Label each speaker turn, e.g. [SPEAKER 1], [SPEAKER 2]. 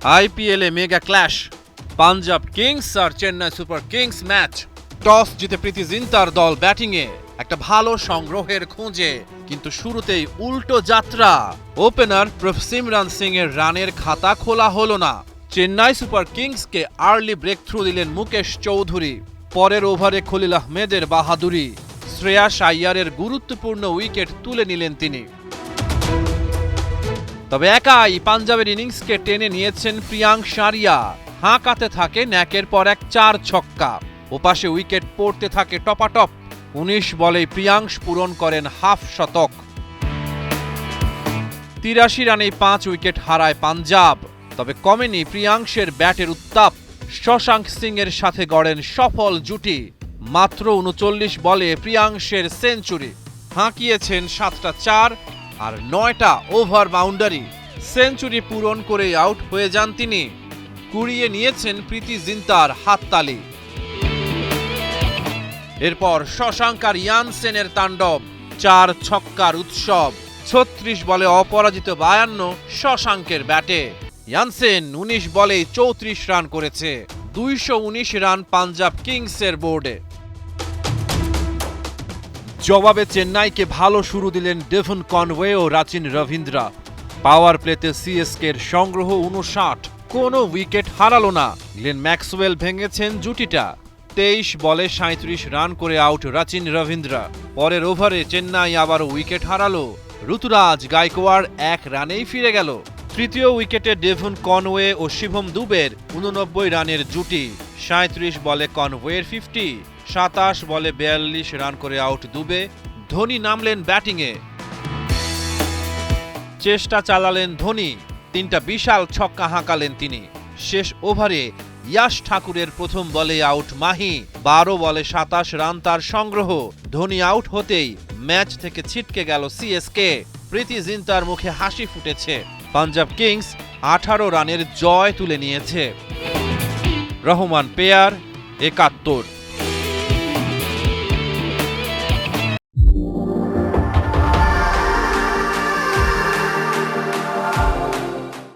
[SPEAKER 1] আইপিএলে mega clash, Punjab Kings আর Chennai Super Kings match. Toss জিতে প্রীতি জিন্তার দল ব্যাটিংয়ে, একটা ভালো সংগ্রহের খোঁজে, কিন্তু শুরুতেই উল্টো যাত্রা। ওপেনার প্রভসিমরান সিং এর রানের খাতা খোলা হলো না। চেন্নাই সুপার কিংসকে আর্লি ব্রেক থ্রু দিলেন মুকেশ চৌধুরী। পরের ওভারে খলিল আহমেদের বাহাদুরি, শ্রেয়াস আইয়ারের গুরুত্বপূর্ণ উইকেট তুলে নিলেন তিনি। তবে একাই পাঞ্জাবের ইনিংসকে টেনে নিয়েছেন প্রিয়াঙ্ক সারিয়া। হাঁকাতে থাকে ন্যাকের পর এক 4 ছক্কা। ওপাশে উইকেট পড়তে থাকে টপাটপ। 19 বলেই প্রিয়াঙ্ক পূরণ করেন হাফ শতক। 83 রানেই 5 উইকেট হারায় পাঞ্জাব। তবে কমেনি প্রিয়াঙ্কের ব্যাটের উত্তাপ। শশাঙ্ক সিং এর সাথে গড়েন সফল জুটি। মাত্র 39 বলে প্রিয়াঙ্কের সেঞ্চুরি। হাঁকিয়েছেন 7টা 4 আর 9টা ওভার বাউন্ডারি। সেঞ্চুরি পূরণ করে আউট হয়ে যান তিনি। কুড়িয়ে নিয়েছেন প্রীতি জিন্তার হাততালি। এরপর শশাঙ্ক আর ইয়ানসেনের তাণ্ডব, 4 ছক্কার উৎসব। 36 বলে অপরাজিত 52 শশাঙ্কের ব্যাটে। ইয়ানসেন 19 বলেই 34 রান করেছে। 219 রান পাঞ্জাব কিংসের বোর্ডে। জবাবে চেন্নাইকে ভালো শুরু দিলেন ডেভন কনওয়ে ও রাচিন রবীন্দ্রা। পাওয়ার প্লেতে সিএসকের সংগ্রহ 59, কোনো উইকেট হারালো না। Glenn Maxwell ভেঙেছেন জুটিটা। 23 বলে 37 রান করে আউট রাচিন রবীন্দ্রা। পরের ওভারে চেন্নাই আবারও উইকেট হারালো। ঋতুরাজ গায়কোয়াড় 1 রানেই ফিরে গেল। তৃতীয় উইকেটে ডেভন কনওয়ে ও শিভম দুবের 89 রানের জুটি। 37 বলে কনওয়ের 50, 27 বলে 42 রান করে আউট দুবে। ধোনি নামলেন ব্যাটিংয়ে। চেষ্টা চালালেন ধোনি, 3টা বিশাল ছক্কা হাঁকালেন তিনি। শেষ ওভারে ইয়াশ ঠাকুরের প্রথম বলে আউট মাহি। 12 বলে 27 রান তার সংগ্রহ। ধোনি আউট হতেই ম্যাচ থেকে ছিটকে গেল সিএসকে। প্রীতি জিন্তার মুখে হাসি ফুটেছে। পাঞ্জাব কিংস 18 রানের জয় তুলে নিয়েছে। রহমান পেয়ার 71।